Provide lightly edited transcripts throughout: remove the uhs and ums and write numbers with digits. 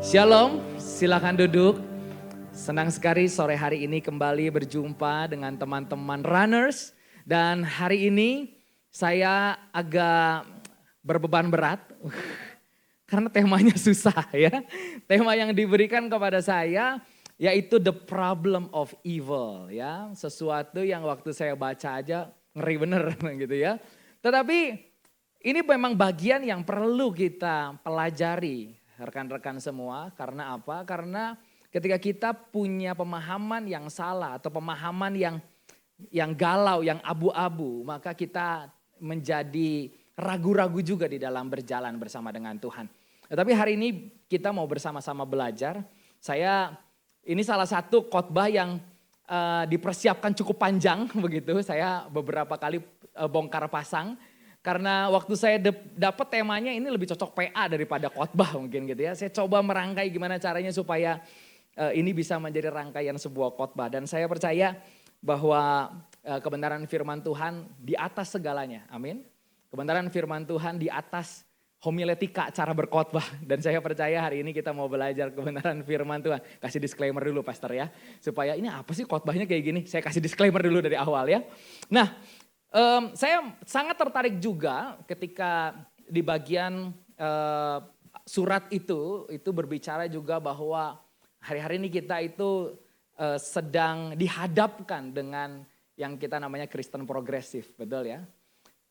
Shalom, silakan duduk. Senang sekali sore hari ini kembali berjumpa dengan teman-teman runners. Dan hari ini saya agak berbeban berat karena temanya susah ya. Tema yang diberikan kepada saya yaitu the problem of evil ya. Sesuatu yang waktu saya baca aja ngeri bener gitu ya. Tetapi ini memang bagian yang perlu kita pelajari rekan-rekan semua. Karena apa? Karena ketika kita punya pemahaman yang salah atau pemahaman yang galau, yang abu-abu, maka kita menjadi ragu-ragu juga di dalam berjalan bersama dengan Tuhan. Tapi hari ini kita mau bersama-sama belajar. Ini salah satu khotbah yang dipersiapkan cukup panjang begitu. Saya beberapa kali bongkar pasang. Karena waktu saya dapat temanya ini lebih cocok PA daripada khotbah mungkin gitu ya. Saya coba merangkai gimana caranya supaya ini bisa menjadi rangkaian sebuah khotbah. Dan saya percaya bahwa kebenaran firman Tuhan di atas segalanya. Amin. Kebenaran firman Tuhan di atas homiletika cara berkhotbah. Dan saya percaya hari ini kita mau belajar kebenaran firman Tuhan. Kasih disclaimer dulu pastor ya. Supaya ini apa sih khotbahnya kayak gini. Saya kasih disclaimer dulu dari awal ya. Nah, saya sangat tertarik juga ketika di bagian surat itu berbicara juga bahwa hari-hari ini kita itu sedang dihadapkan dengan yang kita namanya Kristen progresif, betul ya?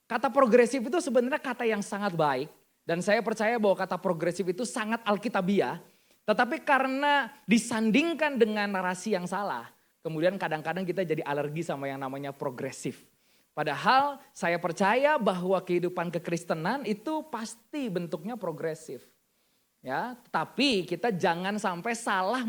Kata progresif itu sebenarnya kata yang sangat baik dan saya percaya bahwa kata progresif itu sangat alkitabiah, tetapi karena disandingkan dengan narasi yang salah, kemudian kadang-kadang kita jadi alergi sama yang namanya progresif. Padahal saya percaya bahwa kehidupan kekristenan itu pasti bentuknya progresif. Ya, tapi kita jangan sampai salah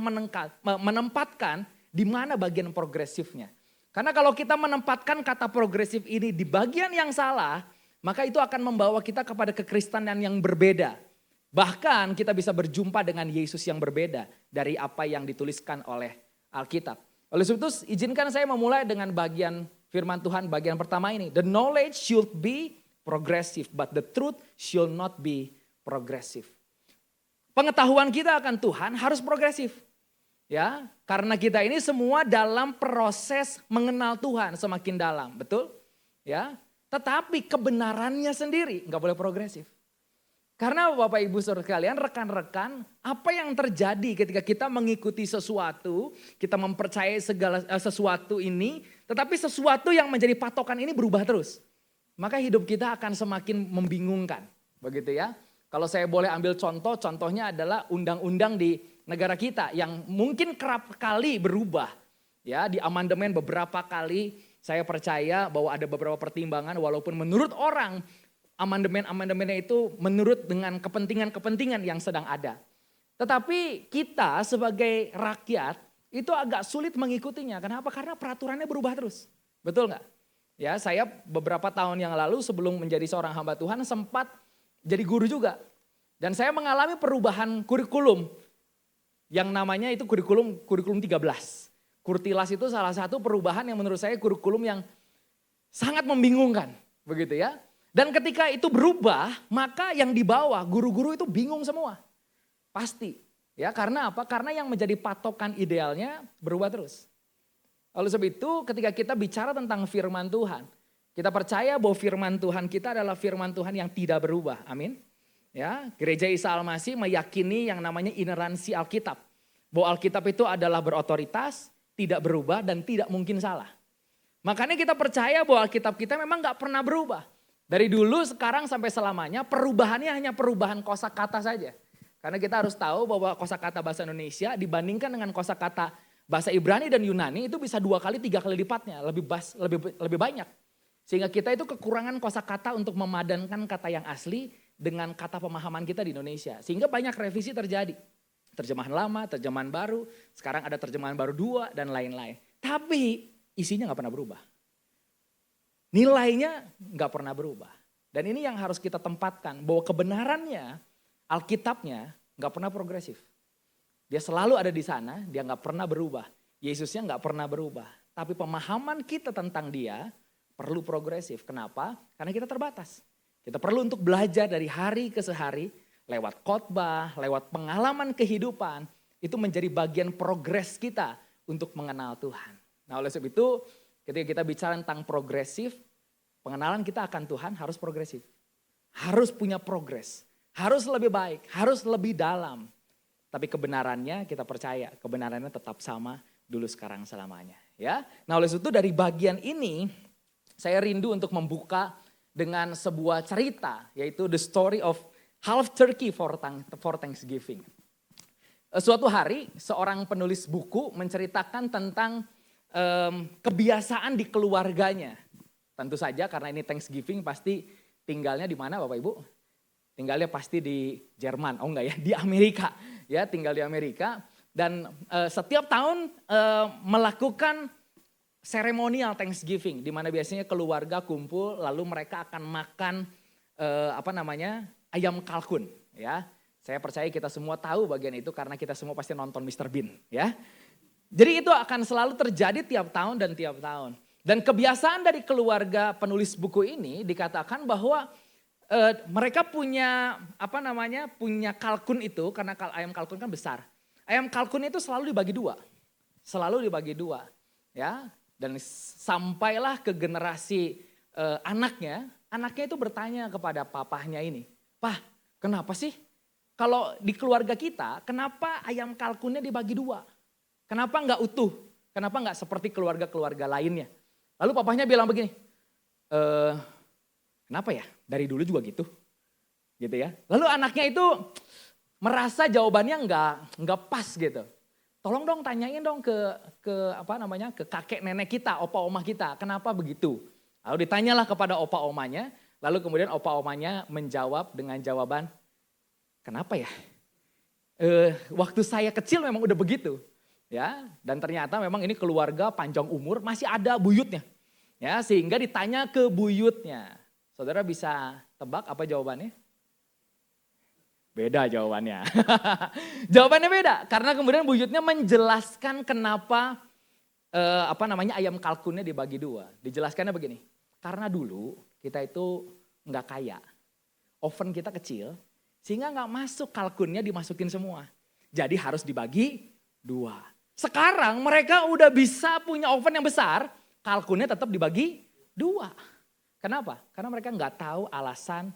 menempatkan di mana bagian progresifnya. Karena kalau kita menempatkan kata progresif ini di bagian yang salah, maka itu akan membawa kita kepada kekristenan yang berbeda. Bahkan kita bisa berjumpa dengan Yesus yang berbeda dari apa yang dituliskan oleh Alkitab. Oleh sebab itu izinkan saya memulai dengan bagian firman Tuhan bagian pertama ini. The knowledge should be progressive, but the truth should not be progressive. Pengetahuan kita akan Tuhan harus progresif. Ya, karena kita ini semua dalam proses mengenal Tuhan semakin dalam, betul? Ya, tetapi kebenarannya sendiri nggak boleh progresif. Karena Bapak Ibu Saudara sekalian, rekan-rekan, apa yang terjadi ketika kita mengikuti sesuatu, kita mempercayai segala sesuatu ini, tetapi sesuatu yang menjadi patokan ini berubah terus. Maka hidup kita akan semakin membingungkan, begitu ya. Kalau saya boleh ambil contoh, contohnya adalah undang-undang di negara kita yang mungkin kerap kali berubah. Ya, di amandemen beberapa kali saya percaya bahwa ada beberapa pertimbangan walaupun menurut orang amandemen-amandemennya itu menurut dengan kepentingan-kepentingan yang sedang ada. Tetapi kita sebagai rakyat itu agak sulit mengikutinya. Kenapa? Karena peraturannya berubah terus. Betul nggak? Ya, saya beberapa tahun yang lalu sebelum menjadi seorang hamba Tuhan sempat jadi guru juga. Dan saya mengalami perubahan kurikulum yang namanya itu kurikulum 13. Kurtilas itu salah satu perubahan yang menurut saya kurikulum yang sangat membingungkan. Begitu ya. Dan ketika itu berubah, maka yang dibawa guru-guru itu bingung semua. Pasti. Ya, karena apa? Karena yang menjadi patokan idealnya berubah terus. Oleh sebab itu ketika kita bicara tentang firman Tuhan, kita percaya bahwa firman Tuhan kita adalah firman Tuhan yang tidak berubah. Amin. Ya, Gereja Isa Al-Masih meyakini yang namanya ineransi Alkitab. Bahwa Alkitab itu adalah berotoritas, tidak berubah dan tidak mungkin salah. Makanya kita percaya bahwa Alkitab kita memang gak pernah berubah. Dari dulu, sekarang sampai selamanya perubahannya hanya perubahan kosakata saja. Karena kita harus tahu bahwa kosakata bahasa Indonesia dibandingkan dengan kosakata bahasa Ibrani dan Yunani itu bisa 2 kali 3 kali lipatnya, lebih banyak. Sehingga kita itu kekurangan kosakata untuk memadankan kata yang asli dengan kata pemahaman kita di Indonesia. Sehingga banyak revisi terjadi. Terjemahan lama, terjemahan baru, sekarang ada terjemahan baru 2 dan lain-lain. Tapi isinya gak pernah berubah. Nilainya gak pernah berubah. Dan ini yang harus kita tempatkan bahwa kebenarannya, Alkitabnya gak pernah progresif. Dia selalu ada di sana, dia gak pernah berubah. Yesusnya gak pernah berubah. Tapi pemahaman kita tentang dia perlu progresif. Kenapa? Karena kita terbatas. Kita perlu untuk belajar dari hari ke hari lewat khotbah, lewat pengalaman kehidupan, itu menjadi bagian progres kita untuk mengenal Tuhan. Nah oleh sebab itu ketika kita bicara tentang progresif, pengenalan kita akan Tuhan harus progresif. Harus punya progres, harus lebih baik, harus lebih dalam. Tapi kebenarannya kita percaya, kebenarannya tetap sama dulu sekarang selamanya. Ya, nah oleh sebab itu dari bagian ini saya rindu untuk membuka dengan sebuah cerita, yaitu the story of half turkey for Thanksgiving. Suatu hari seorang penulis buku menceritakan tentang kebiasaan di keluarganya. Tentu saja karena ini Thanksgiving pasti tinggalnya di mana Bapak Ibu? Tinggalnya pasti di Jerman, oh enggak ya, di Amerika. Ya tinggal di Amerika dan setiap tahun melakukan seremonial Thanksgiving. Di mana biasanya keluarga kumpul lalu mereka akan makan ayam kalkun. Ya, saya percaya kita semua tahu bagian itu karena kita semua pasti nonton Mr. Bean. Ya, jadi itu akan selalu terjadi tiap tahun dan tiap tahun. Dan kebiasaan dari keluarga penulis buku ini dikatakan bahwa mereka punya punya kalkun itu karena ayam kalkun kan besar. Ayam kalkun itu selalu dibagi dua, ya. Dan sampailah ke generasi anaknya itu bertanya kepada papahnya ini, "Pah, kenapa sih kalau di keluarga kita, kenapa ayam kalkunnya dibagi dua? Kenapa enggak utuh? Kenapa enggak seperti keluarga-keluarga lainnya?" Lalu papahnya bilang begini, "Kenapa ya? Dari dulu juga gitu." Gitu ya. Lalu anaknya itu merasa jawabannya enggak pas gitu. Tolong dong tanyain dong ke kakek nenek kita, opa oma kita, kenapa begitu? Lalu ditanyalah kepada opa omanya, lalu kemudian opa omanya menjawab dengan jawaban, "Kenapa ya? Waktu saya kecil memang udah begitu." Ya, dan ternyata memang ini keluarga panjang umur masih ada buyutnya. Ya, sehingga ditanya ke buyutnya. Saudara bisa tebak apa jawabannya? Beda jawabannya. Jawabannya beda karena kemudian buyutnya menjelaskan kenapa ayam kalkunnya dibagi dua. Dijelaskannya begini. Karena dulu kita itu nggak kaya. Oven kita kecil sehingga nggak masuk kalkunnya dimasukin semua. Jadi harus dibagi dua. Sekarang mereka udah bisa punya oven yang besar, kalkunnya tetap dibagi dua. Kenapa? Karena mereka nggak tahu alasan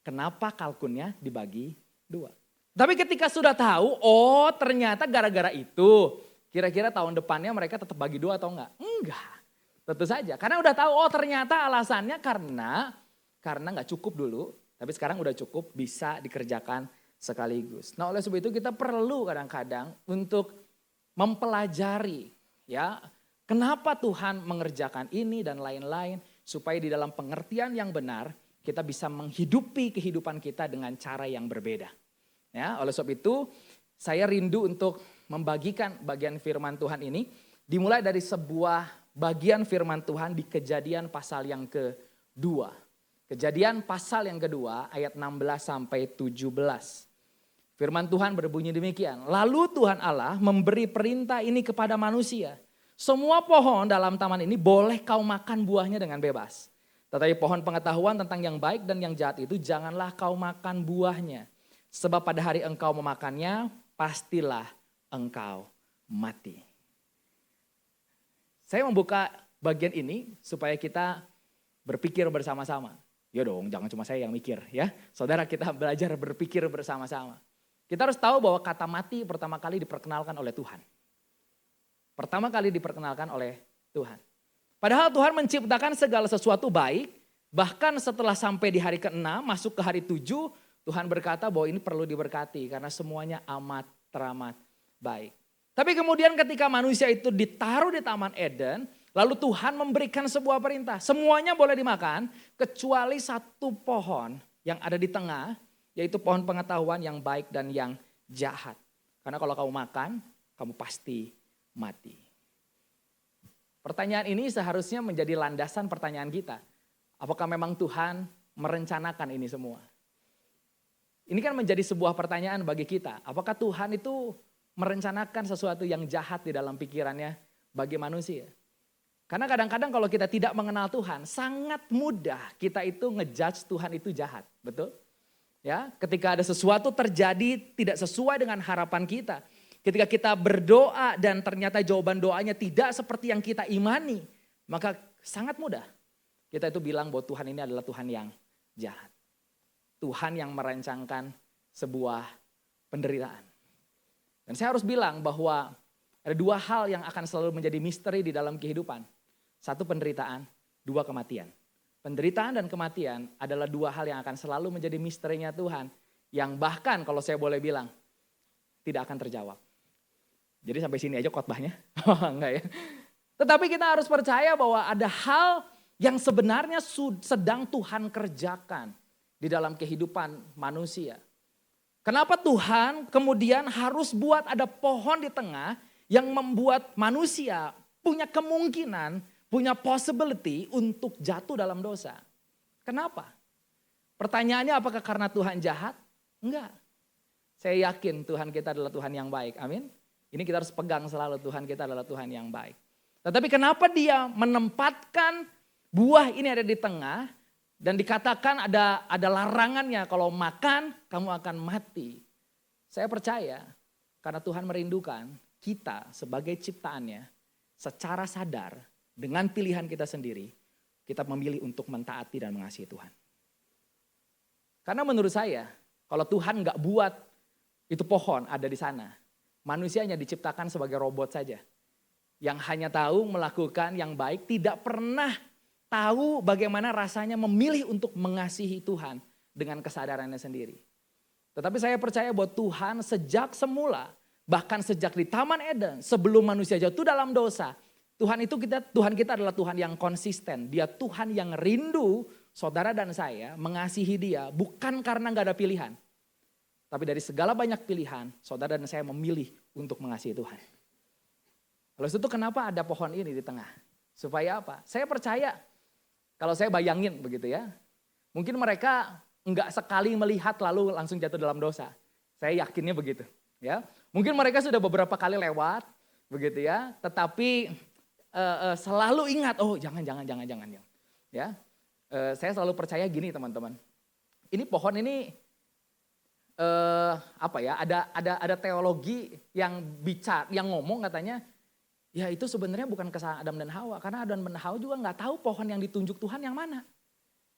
kenapa kalkunnya dibagi dua. Tapi ketika sudah tahu, oh ternyata gara-gara itu, kira-kira tahun depannya mereka tetap bagi dua atau enggak? Enggak, tentu saja. Karena udah tahu, oh ternyata alasannya karena nggak cukup dulu, tapi sekarang udah cukup bisa dikerjakan sekaligus. Nah oleh sebab itu kita perlu kadang-kadang untuk mempelajari ya kenapa Tuhan mengerjakan ini dan lain-lain supaya di dalam pengertian yang benar kita bisa menghidupi kehidupan kita dengan cara yang berbeda. Ya, oleh sebab itu saya rindu untuk membagikan bagian firman Tuhan ini dimulai dari sebuah bagian firman Tuhan di Kejadian pasal yang kedua. Kejadian pasal yang kedua ayat 16 sampai 17. Firman Tuhan berbunyi demikian. Lalu Tuhan Allah memberi perintah ini kepada manusia. Semua pohon dalam taman ini boleh kau makan buahnya dengan bebas. Tetapi pohon pengetahuan tentang yang baik dan yang jahat itu janganlah kau makan buahnya. Sebab pada hari engkau memakannya pastilah engkau mati. Saya membuka bagian ini supaya kita berpikir bersama-sama. Ya dong, jangan cuma saya yang mikir ya. Saudara, kita belajar berpikir bersama-sama. Kita harus tahu bahwa kata mati pertama kali diperkenalkan oleh Tuhan. Pertama kali diperkenalkan oleh Tuhan. Padahal Tuhan menciptakan segala sesuatu baik. Bahkan setelah sampai di hari ke-6 masuk ke hari 7. Tuhan berkata bahwa ini perlu diberkati karena semuanya amat teramat baik. Tapi kemudian ketika manusia itu ditaruh di Taman Eden. Lalu Tuhan memberikan sebuah perintah. Semuanya boleh dimakan kecuali satu pohon yang ada di tengah. Yaitu pohon pengetahuan yang baik dan yang jahat. Karena kalau kamu makan, kamu pasti mati. Pertanyaan ini seharusnya menjadi landasan pertanyaan kita. Apakah memang Tuhan merencanakan ini semua? Ini kan menjadi sebuah pertanyaan bagi kita. Apakah Tuhan itu merencanakan sesuatu yang jahat di dalam pikirannya bagi manusia? Karena kadang-kadang kalau kita tidak mengenal Tuhan, sangat mudah kita itu ngejudge Tuhan itu jahat. Betul? Ya, ketika ada sesuatu terjadi tidak sesuai dengan harapan kita. Ketika kita berdoa dan ternyata jawaban doanya tidak seperti yang kita imani, maka sangat mudah kita itu bilang bahwa Tuhan ini adalah Tuhan yang jahat. Tuhan yang merancangkan sebuah penderitaan. Dan saya harus bilang bahwa ada dua hal yang akan selalu menjadi misteri di dalam kehidupan. Satu penderitaan, dua kematian. Penderitaan dan kematian adalah dua hal yang akan selalu menjadi misterinya Tuhan. Yang bahkan kalau saya boleh bilang, tidak akan terjawab. Jadi sampai sini aja khotbahnya. Enggak ya. Tetapi kita harus percaya bahwa ada hal yang sebenarnya sedang Tuhan kerjakan di dalam kehidupan manusia. Kenapa Tuhan kemudian harus buat ada pohon di tengah yang membuat manusia punya kemungkinan, punya possibility untuk jatuh dalam dosa. Kenapa? Pertanyaannya apakah karena Tuhan jahat? Enggak. Saya yakin Tuhan kita adalah Tuhan yang baik. Amin. Ini kita harus pegang selalu, Tuhan kita adalah Tuhan yang baik. Tetapi kenapa dia menempatkan buah ini ada di tengah dan dikatakan ada larangannya, kalau makan kamu akan mati. Saya percaya karena Tuhan merindukan kita sebagai ciptaannya secara sadar dengan pilihan kita sendiri, kita memilih untuk mentaati dan mengasihi Tuhan. Karena menurut saya, kalau Tuhan gak buat itu pohon ada di sana, manusianya diciptakan sebagai robot saja. Yang hanya tahu melakukan yang baik, tidak pernah tahu bagaimana rasanya memilih untuk mengasihi Tuhan dengan kesadarannya sendiri. Tetapi saya percaya bahwa Tuhan sejak semula, bahkan sejak di Taman Eden, sebelum manusia jatuh dalam dosa, Tuhan kita adalah Tuhan yang konsisten. Dia Tuhan yang rindu saudara dan saya mengasihi dia bukan karena gak ada pilihan. Tapi dari segala banyak pilihan, saudara dan saya memilih untuk mengasihi Tuhan. Lalu itu kenapa ada pohon ini di tengah? Supaya apa? Saya percaya, kalau saya bayangin begitu ya, mungkin mereka enggak sekali melihat lalu langsung jatuh dalam dosa. Saya yakinnya begitu. Ya, mungkin mereka sudah beberapa kali lewat, begitu ya. Tetapi selalu ingat, oh jangan. Ya, saya selalu percaya gini teman-teman. Ini pohon ini ada teologi yang ngomong katanya, ya itu sebenarnya bukan kesalahan Adam dan Hawa, karena Adam dan Hawa juga nggak tahu pohon yang ditunjuk Tuhan yang mana.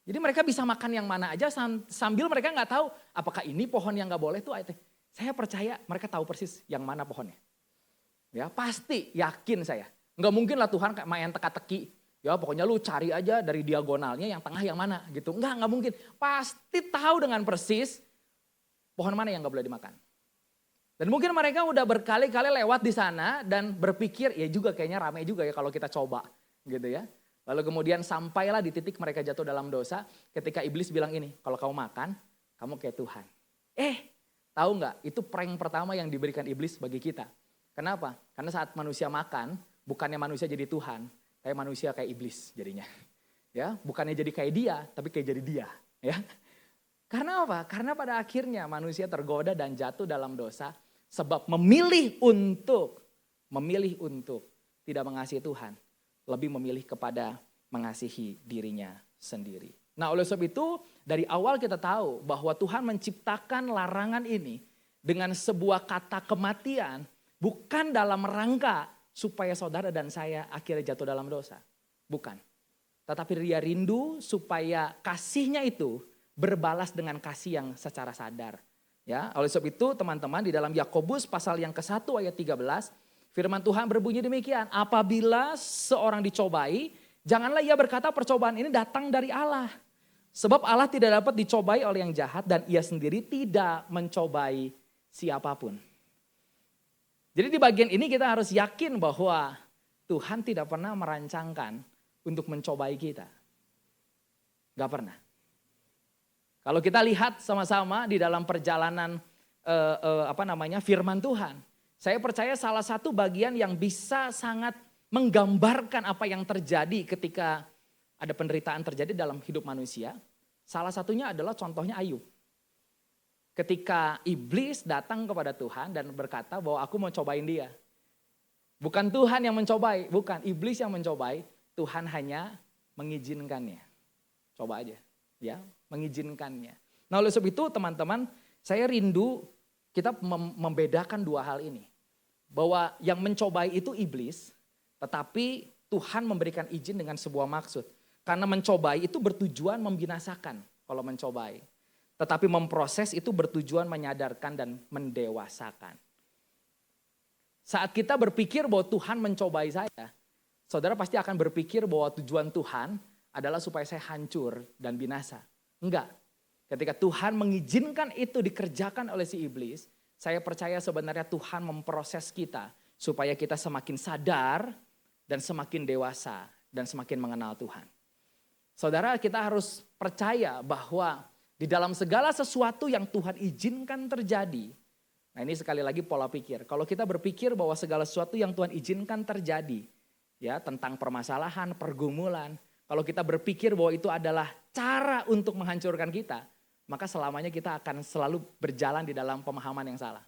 Jadi mereka bisa makan yang mana aja sambil mereka nggak tahu apakah ini pohon yang nggak boleh tuh. Saya percaya mereka tahu persis yang mana pohonnya. Ya pasti, yakin saya. Nggak mungkin lah Tuhan kayak main teka-teki. Ya pokoknya lu cari aja dari diagonalnya yang tengah yang mana gitu. Nggak mungkin. Pasti tahu dengan persis pohon mana yang nggak boleh dimakan. Dan mungkin mereka udah berkali-kali lewat di sana dan berpikir ya juga kayaknya ramai juga ya kalau kita coba gitu ya. Lalu kemudian sampailah di titik mereka jatuh dalam dosa ketika iblis bilang ini, kalau kamu makan kamu kayak Tuhan. Tahu nggak? Itu prank pertama yang diberikan iblis bagi kita. Kenapa? Karena saat manusia makan, bukannya manusia jadi Tuhan, tapi manusia kayak iblis jadinya. Ya, bukannya jadi kayak dia, tapi kayak jadi dia. Ya, karena apa? Karena pada akhirnya manusia tergoda dan jatuh dalam dosa, sebab memilih untuk tidak mengasihi Tuhan, lebih memilih kepada mengasihi dirinya sendiri. Nah oleh sebab itu dari awal kita tahu bahwa Tuhan menciptakan larangan ini dengan sebuah kata kematian bukan dalam rangka supaya saudara dan saya akhirnya jatuh dalam dosa. Bukan. Tetapi dia rindu supaya kasihnya itu berbalas dengan kasih yang secara sadar. Ya, oleh sebab itu teman-teman di dalam Yakobus pasal yang ke-1 ayat 13 firman Tuhan berbunyi demikian. Apabila seorang dicobai, janganlah ia berkata percobaan ini datang dari Allah. Sebab Allah tidak dapat dicobai oleh yang jahat dan ia sendiri tidak mencobai siapapun. Jadi di bagian ini kita harus yakin bahwa Tuhan tidak pernah merancangkan untuk mencobai kita. Gak pernah. Kalau kita lihat sama-sama di dalam perjalanan firman Tuhan. Saya percaya salah satu bagian yang bisa sangat menggambarkan apa yang terjadi ketika ada penderitaan terjadi dalam hidup manusia. Salah satunya adalah contohnya Ayub. Ketika iblis datang kepada Tuhan dan berkata bahwa aku mau cobain dia. Bukan Tuhan yang mencobai, bukan iblis yang mencobai. Tuhan hanya mengizinkannya. Coba aja ya, mengizinkannya. Nah oleh sebab itu teman-teman, saya rindu kita membedakan dua hal ini. Bahwa yang mencobai itu iblis, tetapi Tuhan memberikan izin dengan sebuah maksud. Karena mencobai itu bertujuan membinasakan kalau mencobai. Tetapi memproses itu bertujuan menyadarkan dan mendewasakan. Saat kita berpikir bahwa Tuhan mencobai saya, saudara pasti akan berpikir bahwa tujuan Tuhan adalah supaya saya hancur dan binasa. Enggak. Ketika Tuhan mengizinkan itu dikerjakan oleh si iblis, saya percaya sebenarnya Tuhan memproses kita supaya kita semakin sadar dan semakin dewasa dan semakin mengenal Tuhan. Saudara, kita harus percaya bahwa di dalam segala sesuatu yang Tuhan izinkan terjadi. Nah ini sekali lagi pola pikir. Kalau kita berpikir bahwa segala sesuatu yang Tuhan izinkan terjadi, ya tentang permasalahan, pergumulan. Kalau kita berpikir bahwa itu adalah cara untuk menghancurkan kita, maka selamanya kita akan selalu berjalan di dalam pemahaman yang salah.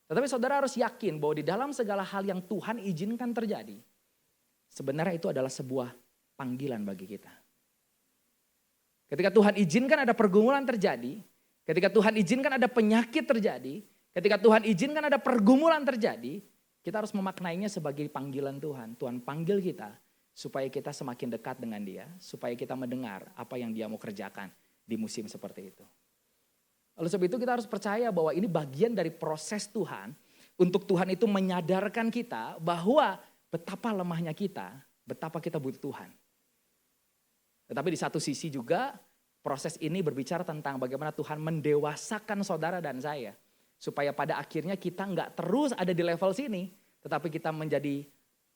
Tetapi saudara harus yakin bahwa di dalam segala hal yang Tuhan izinkan terjadi, sebenarnya itu adalah sebuah panggilan bagi kita. Ketika Tuhan izinkan ada pergumulan terjadi, ketika Tuhan izinkan ada penyakit terjadi, ketika Tuhan izinkan ada pergumulan terjadi, kita harus memaknainya sebagai panggilan Tuhan. Tuhan panggil kita supaya kita semakin dekat dengan Dia, supaya kita mendengar apa yang Dia mau kerjakan di musim seperti itu. Oleh sebab itu kita harus percaya bahwa ini bagian dari proses Tuhan untuk Tuhan itu menyadarkan kita bahwa betapa lemahnya kita, betapa kita butuh Tuhan. Tetapi di satu sisi juga proses ini berbicara tentang bagaimana Tuhan mendewasakan saudara dan saya. Supaya pada akhirnya kita nggak terus ada di level sini, tetapi kita menjadi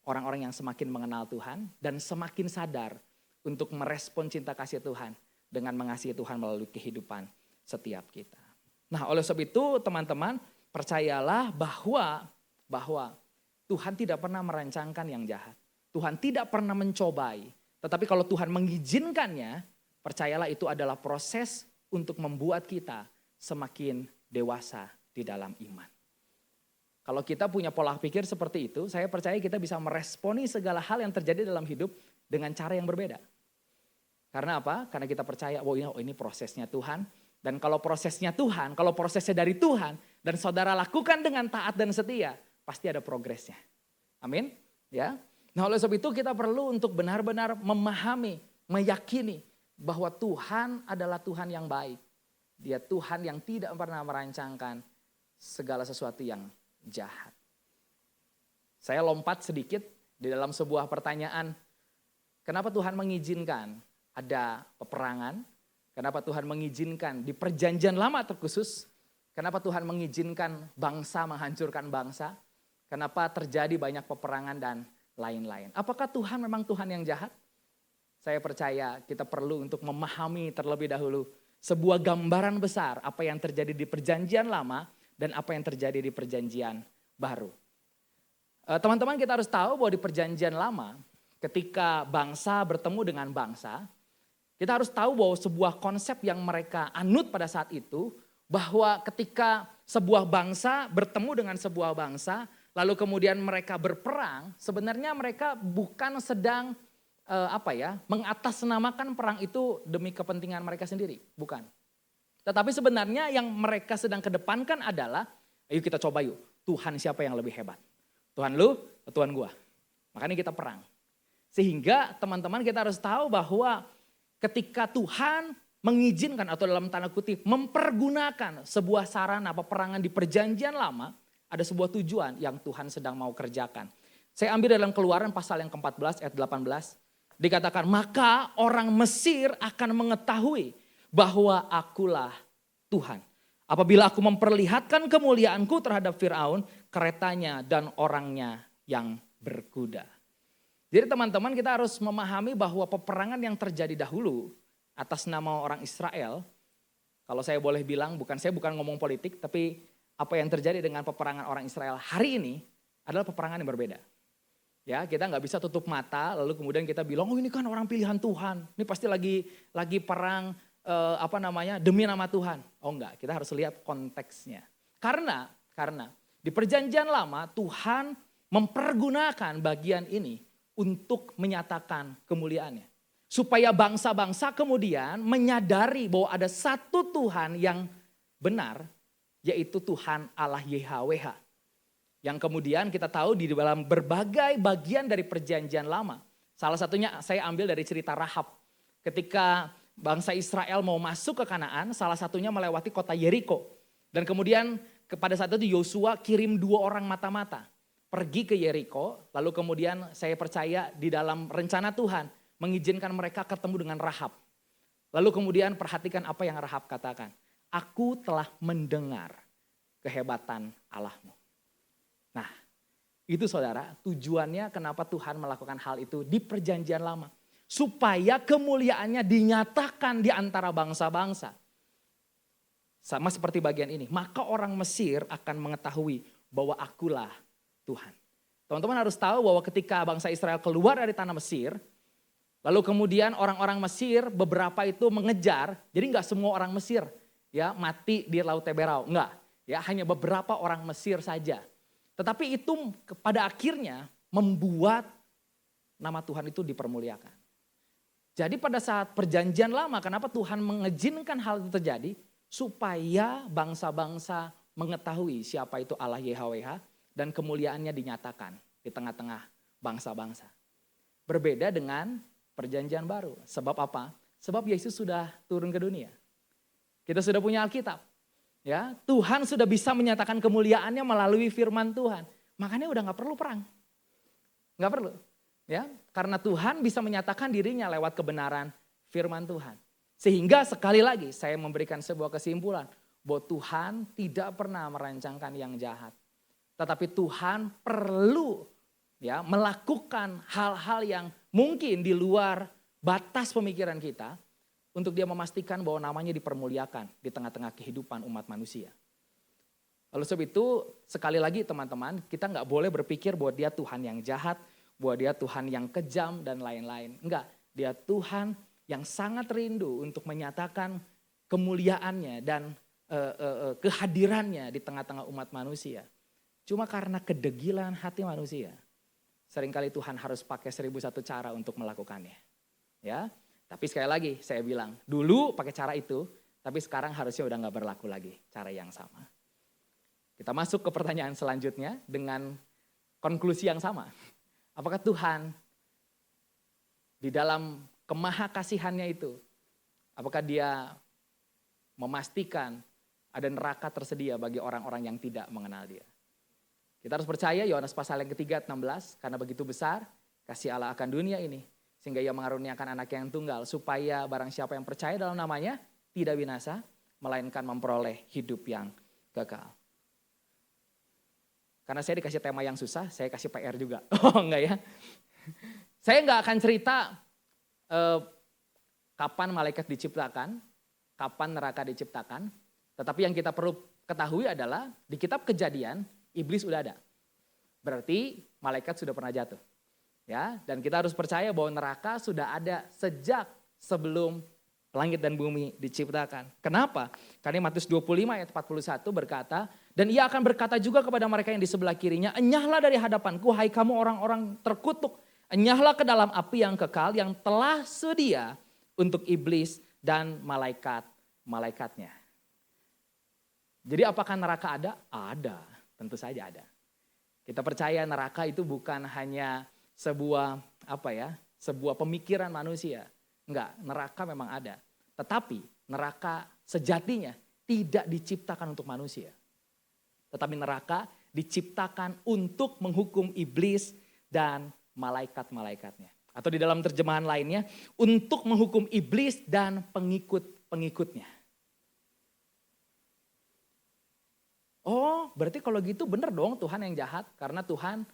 orang-orang yang semakin mengenal Tuhan dan semakin sadar untuk merespon cinta kasih Tuhan dengan mengasihi Tuhan melalui kehidupan setiap kita. Nah oleh sebab itu teman-teman percayalah bahwa Tuhan tidak pernah merancangkan yang jahat. Tuhan tidak pernah mencobai. Tetapi kalau Tuhan mengizinkannya, percayalah itu adalah proses untuk membuat kita semakin dewasa di dalam iman. Kalau kita punya pola pikir seperti itu, saya percaya kita bisa meresponi segala hal yang terjadi dalam hidup dengan cara yang berbeda. Karena apa? Karena kita percaya, ini prosesnya Tuhan. Dan kalau prosesnya Tuhan, kalau prosesnya dari Tuhan, dan saudara lakukan dengan taat dan setia, pasti ada progresnya. Amin? Ya. Nah oleh sebab itu kita perlu untuk benar-benar memahami, meyakini bahwa Tuhan adalah Tuhan yang baik. Dia Tuhan yang tidak pernah merancangkan segala sesuatu yang jahat. Saya lompat sedikit di dalam sebuah pertanyaan. Kenapa Tuhan mengizinkan ada peperangan? Kenapa Tuhan mengizinkan di perjanjian lama terkhusus? Kenapa Tuhan mengizinkan bangsa menghancurkan bangsa? Kenapa terjadi banyak peperangan dan lain-lain? Apakah Tuhan memang Tuhan yang jahat? Saya percaya kita perlu untuk memahami terlebih dahulu sebuah gambaran besar apa yang terjadi di perjanjian lama dan apa yang terjadi di perjanjian baru. Teman-teman kita harus tahu bahwa di perjanjian lama ketika bangsa bertemu dengan bangsa, kita harus tahu bahwa sebuah konsep yang mereka anut pada saat itu, bahwa ketika sebuah bangsa bertemu dengan sebuah bangsa, lalu kemudian mereka berperang, sebenarnya mereka bukan sedang mengatasnamakan perang itu demi kepentingan mereka sendiri, bukan. Tetapi sebenarnya yang mereka sedang kedepankan adalah, ayo kita coba yuk, Tuhan siapa yang lebih hebat? Tuhan lu, Tuhan gua. Makanya kita perang. Sehingga teman-teman kita harus tahu bahwa ketika Tuhan mengizinkan atau dalam tanda kutip mempergunakan sebuah sarana peperangan di perjanjian lama, ada sebuah tujuan yang Tuhan sedang mau kerjakan. Saya ambil dalam Keluaran pasal yang ke-14 ayat 18. Dikatakan, maka orang Mesir akan mengetahui bahwa akulah Tuhan. Apabila aku memperlihatkan kemuliaanku terhadap Firaun, keretanya dan orangnya yang berkuda. Jadi teman-teman kita harus memahami bahwa peperangan yang terjadi dahulu atas nama orang Israel, kalau saya boleh bilang, saya bukan ngomong politik, tapi apa yang terjadi dengan peperangan orang Israel hari ini adalah peperangan yang berbeda. Ya, kita nggak bisa tutup mata lalu kemudian kita bilang, oh ini kan orang pilihan Tuhan, ini pasti lagi perang demi nama Tuhan. Oh enggak, kita harus lihat konteksnya. Karena di perjanjian lama Tuhan mempergunakan bagian ini untuk menyatakan kemuliaannya. Supaya bangsa-bangsa kemudian menyadari bahwa ada satu Tuhan yang benar, yaitu Tuhan Allah YHWH. Yang kemudian kita tahu di dalam berbagai bagian dari perjanjian lama. Salah satunya saya ambil dari cerita Rahab. Ketika bangsa Israel mau masuk ke Kanaan, salah satunya melewati kota Yeriko. Dan kemudian pada saat itu Yosua kirim 2 orang mata-mata. Pergi ke Yeriko, lalu kemudian saya percaya di dalam rencana Tuhan mengizinkan mereka ketemu dengan Rahab. Lalu kemudian perhatikan apa yang Rahab katakan. Aku telah mendengar kehebatan Allahmu. Nah, itu saudara, tujuannya kenapa Tuhan melakukan hal itu di perjanjian lama. Supaya kemuliaannya dinyatakan di antara bangsa-bangsa. Sama seperti bagian ini. Maka orang Mesir akan mengetahui bahwa akulah Tuhan. Teman-teman harus tahu bahwa ketika bangsa Israel keluar dari tanah Mesir. Lalu kemudian orang-orang Mesir beberapa itu mengejar. Jadi gak semua orang Mesir ya mati di Laut Teberau. Enggak. Ya, hanya beberapa orang Mesir saja. Tetapi itu pada akhirnya membuat nama Tuhan itu dipermuliakan. Jadi pada saat perjanjian lama, kenapa Tuhan mengizinkan hal itu terjadi? Supaya bangsa-bangsa mengetahui siapa itu Allah YHWH dan kemuliaannya dinyatakan di tengah-tengah bangsa-bangsa. Berbeda dengan perjanjian baru. Sebab apa? Sebab Yesus sudah turun ke dunia. Kita sudah punya Alkitab. Ya, Tuhan sudah bisa menyatakan kemuliaannya melalui firman Tuhan. Makanya udah gak perlu perang. Gak perlu. Ya, karena Tuhan bisa menyatakan dirinya lewat kebenaran firman Tuhan. Sehingga sekali lagi saya memberikan sebuah kesimpulan. Bahwa Tuhan tidak pernah merancangkan yang jahat. Tetapi Tuhan perlu ya melakukan hal-hal yang mungkin di luar batas pemikiran kita. Untuk dia memastikan bahwa namanya dipermuliakan di tengah-tengah kehidupan umat manusia. Lalu sebab itu sekali lagi teman-teman, kita gak boleh berpikir bahwa dia Tuhan yang jahat, bahwa dia Tuhan yang kejam dan lain-lain. Enggak, dia Tuhan yang sangat rindu untuk menyatakan kemuliaannya dan kehadirannya di tengah-tengah umat manusia. Cuma karena kedegilan hati manusia, seringkali Tuhan harus pakai 1001 cara untuk melakukannya. Ya. Tapi sekali lagi saya bilang, dulu pakai cara itu, tapi sekarang harusnya udah gak berlaku lagi cara yang sama. Kita masuk ke pertanyaan selanjutnya dengan konklusi yang sama. Apakah Tuhan di dalam kemahakasihannya itu, apakah dia memastikan ada neraka tersedia bagi orang-orang yang tidak mengenal dia? Kita harus percaya Yohanes pasal yang ketiga 16, karena begitu besar kasih Allah akan dunia ini. Sehingga ia mengaruniakan anak yang tunggal supaya barang siapa yang percaya dalam namanya tidak binasa, melainkan memperoleh hidup yang kekal. Karena saya dikasih tema yang susah, saya kasih PR juga. Oh enggak ya. Saya enggak akan cerita kapan malaikat diciptakan, kapan neraka diciptakan. Tetapi yang kita perlu ketahui adalah di kitab Kejadian, iblis udah ada. Berarti malaikat sudah pernah jatuh. Ya, dan kita harus percaya bahwa neraka sudah ada sejak sebelum langit dan bumi diciptakan. Kenapa? Karena Matius 25 ayat 41 berkata, dan ia akan berkata juga kepada mereka yang di sebelah kirinya, enyahlah dari hadapanku, hai kamu orang-orang terkutuk, enyahlah ke dalam api yang kekal yang telah sedia untuk iblis dan malaikat-malaikatnya. Jadi apakah neraka ada? Ada, tentu saja ada. Kita percaya neraka itu bukan hanya sebuah pemikiran manusia. Enggak, neraka memang ada. Tetapi neraka sejatinya tidak diciptakan untuk manusia. Tetapi neraka diciptakan untuk menghukum iblis dan malaikat-malaikatnya. Atau di dalam terjemahan lainnya, untuk menghukum iblis dan pengikut-pengikutnya. Oh, berarti kalau gitu benar dong Tuhan yang jahat. Karena Tuhan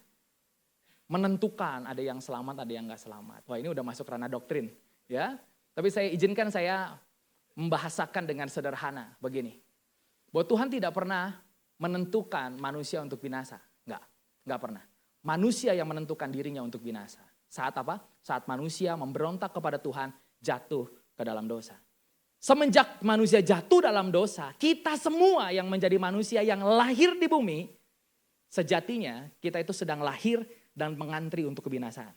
menentukan ada yang selamat, ada yang gak selamat. Wah, ini udah masuk ranah doktrin, ya. Tapi saya izinkan saya membahasakan dengan sederhana begini. Bahwa Tuhan tidak pernah menentukan manusia untuk binasa. Enggak pernah. Manusia yang menentukan dirinya untuk binasa. Saat apa? Saat manusia memberontak kepada Tuhan, jatuh ke dalam dosa. Semenjak manusia jatuh dalam dosa, kita semua yang menjadi manusia yang lahir di bumi, sejatinya kita itu sedang lahir dan mengantri untuk kebinasaan.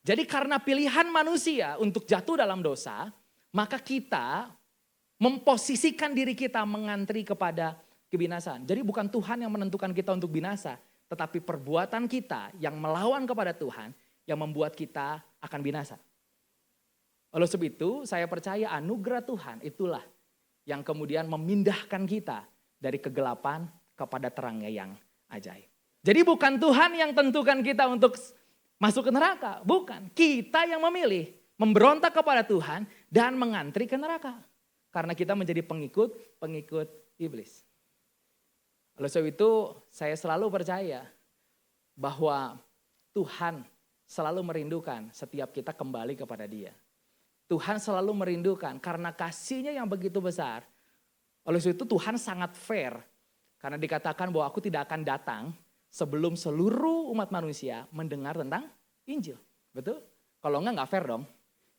Jadi karena pilihan manusia untuk jatuh dalam dosa, maka kita memposisikan diri kita mengantri kepada kebinasaan. Jadi bukan Tuhan yang menentukan kita untuk binasa, tetapi perbuatan kita yang melawan kepada Tuhan yang membuat kita akan binasa. Oleh sebab itu saya percaya anugerah Tuhan itulah yang kemudian memindahkan kita dari kegelapan kepada terangnya yang ajaib. Jadi bukan Tuhan yang tentukan kita untuk masuk ke neraka, bukan. Kita yang memilih memberontak kepada Tuhan dan mengantri ke neraka. Karena kita menjadi pengikut iblis. Oleh sebab itu saya selalu percaya bahwa Tuhan selalu merindukan setiap kita kembali kepada Dia. Tuhan selalu merindukan karena kasih-Nya yang begitu besar. Oleh sebab itu Tuhan sangat fair. Karena dikatakan bahwa aku tidak akan datang sebelum seluruh umat manusia mendengar tentang Injil. Betul? Kalau enggak fair dong.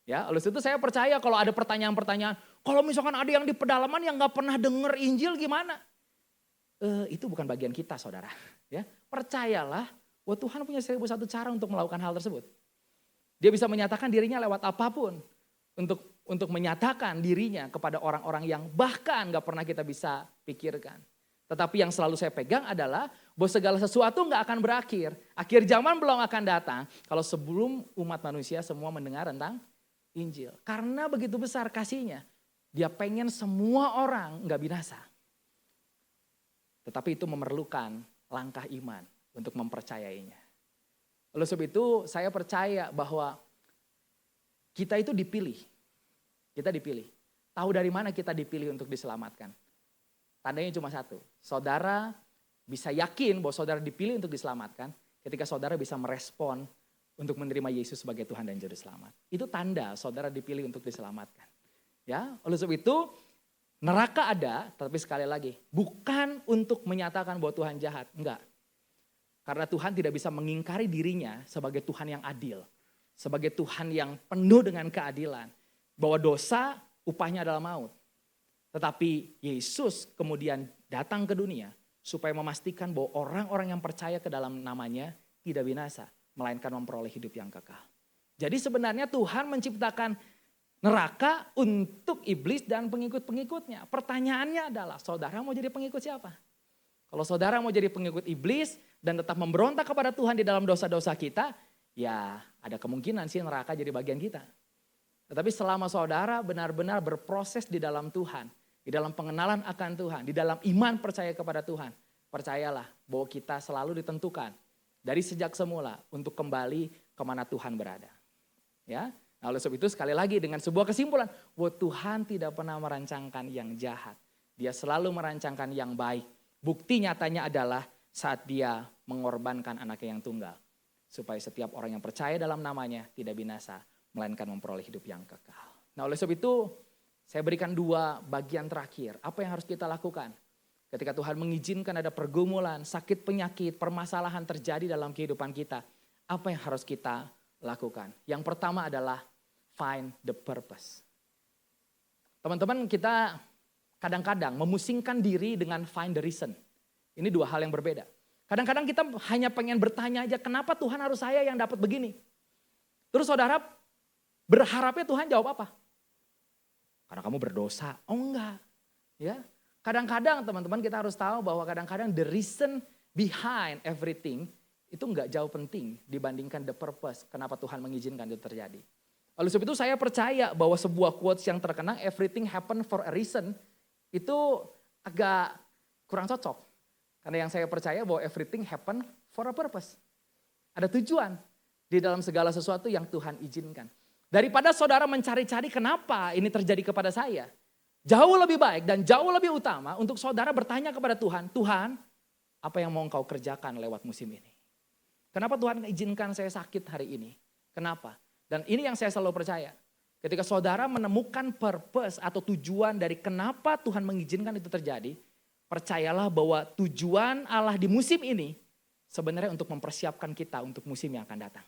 Ya, oleh sebab itu saya percaya kalau ada pertanyaan-pertanyaan, kalau misalkan ada yang di pedalaman yang enggak pernah dengar Injil gimana? Itu bukan bagian kita, saudara. Ya, percayalah bahwa Tuhan punya 1001 cara untuk melakukan hal tersebut. Dia bisa menyatakan dirinya lewat apapun untuk menyatakan dirinya kepada orang-orang yang bahkan enggak pernah kita bisa pikirkan. Tetapi yang selalu saya pegang adalah bahwa segala sesuatu nggak akan berakhir. Akhir zaman belum akan datang kalau sebelum umat manusia semua mendengar tentang Injil. Karena begitu besar kasih-Nya, Dia pengen semua orang nggak binasa. Tetapi itu memerlukan langkah iman untuk mempercayainya. Oleh sebab itu saya percaya bahwa kita itu dipilih. Kita dipilih. Tahu dari mana kita dipilih untuk diselamatkan? Tandanya cuma satu, saudara bisa yakin bahwa saudara dipilih untuk diselamatkan ketika saudara bisa merespon untuk menerima Yesus sebagai Tuhan dan Juru Selamat. Itu tanda saudara dipilih untuk diselamatkan. Ya, oleh sebab itu neraka ada, tapi sekali lagi bukan untuk menyatakan bahwa Tuhan jahat, enggak. Karena Tuhan tidak bisa mengingkari dirinya sebagai Tuhan yang adil, sebagai Tuhan yang penuh dengan keadilan, bahwa dosa upahnya adalah maut. Tetapi Yesus kemudian datang ke dunia supaya memastikan bahwa orang-orang yang percaya ke dalam namanya tidak binasa, melainkan memperoleh hidup yang kekal. Jadi sebenarnya Tuhan menciptakan neraka untuk iblis dan pengikut-pengikutnya. Pertanyaannya adalah, saudara mau jadi pengikut siapa? Kalau saudara mau jadi pengikut iblis dan tetap memberontak kepada Tuhan di dalam dosa-dosa kita, ya ada kemungkinan sih neraka jadi bagian kita. Tetapi selama saudara benar-benar berproses di dalam Tuhan, di dalam pengenalan akan Tuhan, di dalam iman percaya kepada Tuhan, percayalah bahwa kita selalu ditentukan dari sejak semula untuk kembali kemana Tuhan berada. Ya, nah oleh sebab itu sekali lagi dengan sebuah kesimpulan bahwa Tuhan tidak pernah merancangkan yang jahat. Dia selalu merancangkan yang baik. Bukti nyatanya adalah saat Dia mengorbankan anaknya yang tunggal. Supaya setiap orang yang percaya dalam namanya tidak binasa, melainkan memperoleh hidup yang kekal. Nah oleh sebab itu saya berikan 2 bagian terakhir. Apa yang harus kita lakukan? Ketika Tuhan mengizinkan ada pergumulan, sakit penyakit, permasalahan terjadi dalam kehidupan kita. Apa yang harus kita lakukan? Yang pertama adalah find the purpose. Teman-teman, kita kadang-kadang memusingkan diri dengan find the reason. Ini 2 hal yang berbeda. Kadang-kadang kita hanya pengen bertanya aja, kenapa Tuhan harus saya yang dapat begini? Terus saudara berharapnya Tuhan jawab apa? Karena kamu berdosa. Oh enggak. Ya. Kadang-kadang teman-teman kita harus tahu bahwa kadang-kadang the reason behind everything itu enggak jauh penting dibandingkan the purpose. Kenapa Tuhan mengizinkan itu terjadi. Oleh sebab itu saya percaya bahwa sebuah quotes yang terkenal everything happen for a reason itu agak kurang cocok. Karena yang saya percaya bahwa everything happen for a purpose. Ada tujuan di dalam segala sesuatu yang Tuhan izinkan. Daripada saudara mencari-cari kenapa ini terjadi kepada saya. Jauh lebih baik dan jauh lebih utama untuk saudara bertanya kepada Tuhan. Tuhan, apa yang mau engkau kerjakan lewat musim ini? Kenapa Tuhan izinkan saya sakit hari ini? Kenapa? Dan ini yang saya selalu percaya. Ketika saudara menemukan purpose atau tujuan dari kenapa Tuhan mengizinkan itu terjadi. Percayalah bahwa tujuan Allah di musim ini sebenarnya untuk mempersiapkan kita untuk musim yang akan datang.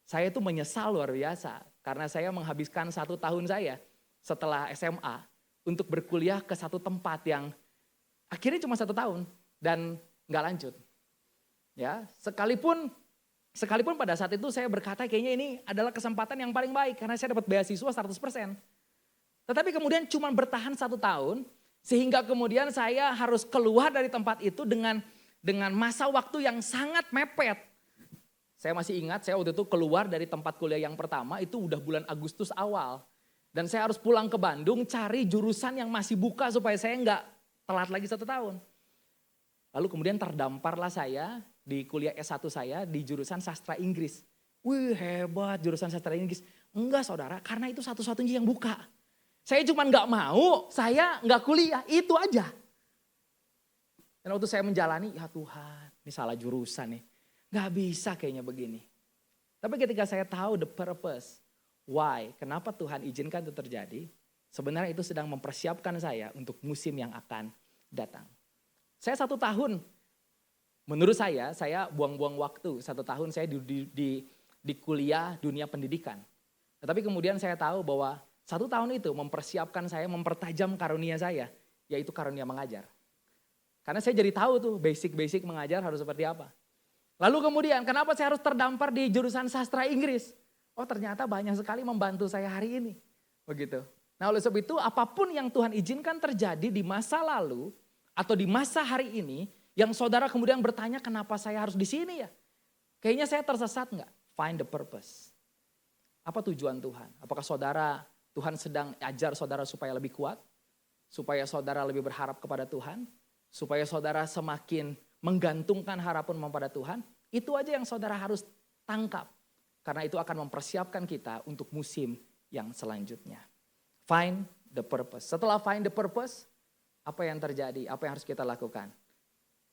Saya itu menyesal luar biasa karena saya menghabiskan 1 tahun saya setelah SMA untuk berkuliah ke satu tempat yang akhirnya cuma 1 tahun dan nggak lanjut. Ya, sekalipun Sekalipun pada saat itu saya berkata kayaknya ini adalah kesempatan yang paling baik karena saya dapat beasiswa 100%. Tetapi kemudian cuma bertahan 1 tahun sehingga kemudian saya harus keluar dari tempat itu dengan masa waktu yang sangat mepet. Saya masih ingat saya waktu itu keluar dari tempat kuliah yang pertama itu udah bulan Agustus awal. Dan saya harus pulang ke Bandung cari jurusan yang masih buka supaya saya nggak telat lagi 1 tahun. Lalu kemudian terdamparlah saya di kuliah S1 saya di jurusan sastra Inggris. Wih hebat jurusan sastra Inggris. Enggak saudara, karena itu satu-satunya yang buka. Saya cuma nggak mau, saya nggak kuliah, itu aja. Dan waktu saya menjalani, ya Tuhan ini salah jurusan nih. Nggak bisa kayaknya begini. Tapi ketika saya tahu the purpose, why, kenapa Tuhan izinkan itu terjadi. Sebenarnya itu sedang mempersiapkan saya untuk musim yang akan datang. Saya 1 tahun, menurut saya buang-buang waktu. 1 tahun saya di kuliah dunia pendidikan. Tetapi kemudian saya tahu bahwa 1 tahun itu mempersiapkan saya, mempertajam karunia saya, yaitu karunia mengajar. Karena saya jadi tahu tuh basic-basic mengajar harus seperti apa. Lalu kemudian kenapa saya harus terdampar di jurusan sastra Inggris? Oh ternyata banyak sekali membantu saya hari ini. Begitu. Nah oleh sebab itu apapun yang Tuhan izinkan terjadi di masa lalu atau di masa hari ini, yang saudara kemudian bertanya kenapa saya harus di sini ya? Kayaknya saya tersesat enggak? Find the purpose. Apa tujuan Tuhan? Apakah Tuhan sedang ajar saudara supaya lebih kuat, supaya saudara lebih berharap kepada Tuhan, supaya saudara semakin menggantungkan harapan kepada Tuhan, itu aja yang saudara harus tangkap. Karena itu akan mempersiapkan kita untuk musim yang selanjutnya. Find the purpose. Setelah find the purpose, apa yang terjadi, apa yang harus kita lakukan?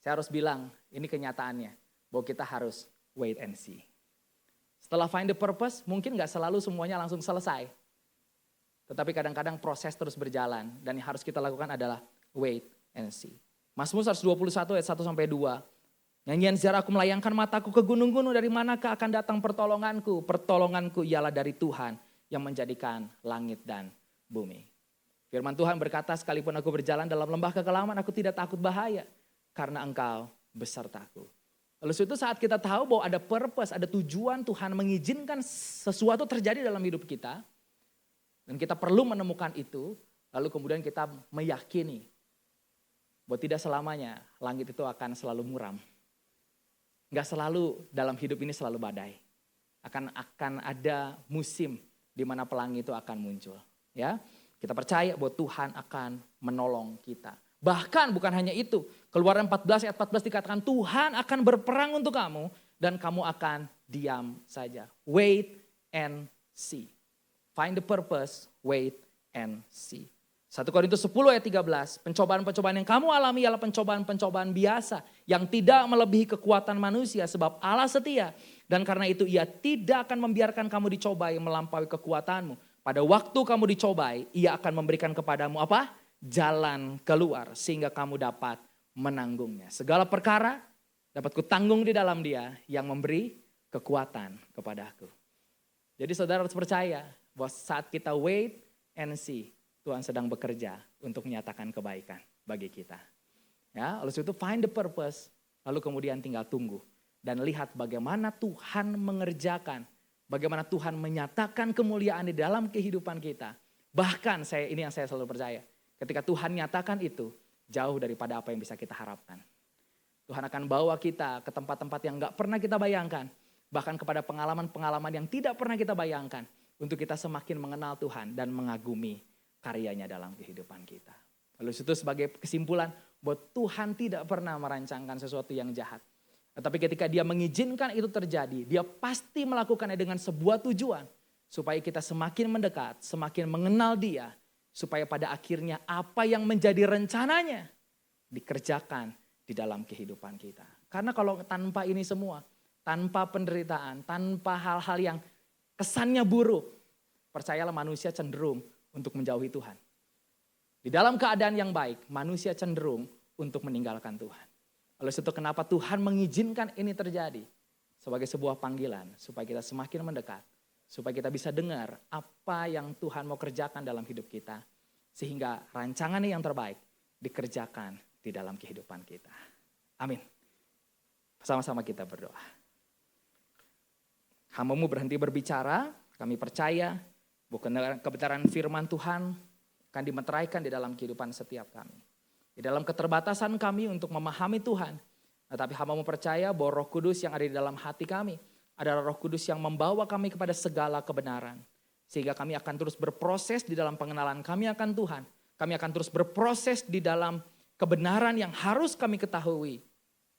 Saya harus bilang, ini kenyataannya, bahwa kita harus wait and see. Setelah find the purpose, mungkin gak selalu semuanya langsung selesai. Tetapi kadang-kadang proses terus berjalan dan yang harus kita lakukan adalah wait and see. Mazmur 121 ayat 1-2. Nyanyian sejarah aku melayangkan mataku ke gunung-gunung, dari manakah akan datang pertolonganku? Pertolonganku ialah dari Tuhan yang menjadikan langit dan bumi. Firman Tuhan berkata, sekalipun aku berjalan dalam lembah kekelaman, aku tidak takut bahaya karena Engkau besertaku. Lalu itu saat kita tahu bahwa ada purpose, ada tujuan Tuhan mengizinkan sesuatu terjadi dalam hidup kita. Dan kita perlu menemukan itu, lalu kemudian kita meyakini bahwa tidak selamanya langit itu akan selalu muram. Gak selalu dalam hidup ini selalu badai. Akan ada musim di mana pelangi itu akan muncul. Ya, kita percaya bahwa Tuhan akan menolong kita. Bahkan bukan hanya itu, Keluaran 14 ayat 14 dikatakan Tuhan akan berperang untuk kamu dan kamu akan diam saja. Wait and see. Find the purpose, wait and see. 1 Korintus 10 ayat 13, pencobaan-pencobaan yang kamu alami ialah pencobaan-pencobaan biasa yang tidak melebihi kekuatan manusia sebab Allah setia dan karena itu ia tidak akan membiarkan kamu dicobai melampaui kekuatanmu. Pada waktu kamu dicobai, ia akan memberikan kepadamu apa? Jalan keluar sehingga kamu dapat menanggungnya. Segala perkara dapat kutanggung di dalam Dia yang memberi kekuatan kepadaku. Jadi saudara harus percaya bahwa saat kita wait and see, Tuhan sedang bekerja untuk menyatakan kebaikan bagi kita. Ya, oleh sebab itu find the purpose, lalu kemudian tinggal tunggu dan lihat bagaimana Tuhan mengerjakan, bagaimana Tuhan menyatakan kemuliaan di dalam kehidupan kita. Bahkan ini yang saya selalu percaya, ketika Tuhan nyatakan itu jauh daripada apa yang bisa kita harapkan. Tuhan akan bawa kita ke tempat-tempat yang gak pernah kita bayangkan, bahkan kepada pengalaman-pengalaman yang tidak pernah kita bayangkan, untuk kita semakin mengenal Tuhan dan mengagumi karyanya dalam kehidupan kita. Lalu itu sebagai kesimpulan bahwa Tuhan tidak pernah merancangkan sesuatu yang jahat. Tetapi ketika Dia mengizinkan itu terjadi, Dia pasti melakukannya dengan sebuah tujuan. Supaya kita semakin mendekat, semakin mengenal Dia. Supaya pada akhirnya apa yang menjadi rencananya dikerjakan di dalam kehidupan kita. Karena kalau tanpa ini semua, tanpa penderitaan, tanpa hal-hal yang kesannya buruk, percayalah manusia cenderung untuk menjauhi Tuhan. Di dalam keadaan yang baik, manusia cenderung untuk meninggalkan Tuhan. Oleh itu kenapa Tuhan mengizinkan ini terjadi? Sebagai sebuah panggilan, supaya kita semakin mendekat. Supaya kita bisa dengar apa yang Tuhan mau kerjakan dalam hidup kita. Sehingga rancangannya yang terbaik dikerjakan di dalam kehidupan kita. Amin. Sama-sama kita berdoa. Hamba-Mu berhenti berbicara, kami percaya bahwa kebenaran firman Tuhan akan dimeteraikan di dalam kehidupan setiap kami. Di dalam keterbatasan kami untuk memahami Tuhan, tetapi hamba-Mu percaya bahwa Roh Kudus yang ada di dalam hati kami adalah Roh Kudus yang membawa kami kepada segala kebenaran. Sehingga kami akan terus berproses di dalam pengenalan kami akan Tuhan. Kami akan terus berproses di dalam kebenaran yang harus kami ketahui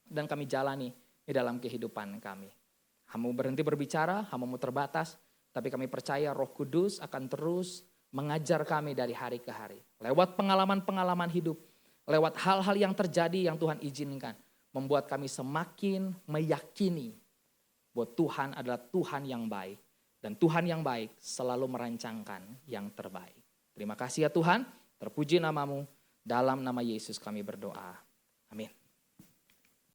dan kami jalani di dalam kehidupan kami. Hamba-Mu berhenti berbicara, hamba-Mu terbatas, tapi kami percaya Roh Kudus akan terus mengajar kami dari hari ke hari. Lewat pengalaman-pengalaman hidup, lewat hal-hal yang terjadi yang Tuhan izinkan, membuat kami semakin meyakini bahwa Tuhan adalah Tuhan yang baik. Dan Tuhan yang baik selalu merancangkan yang terbaik. Terima kasih ya Tuhan, terpuji nama-Mu. Dalam nama Yesus kami berdoa. Amin.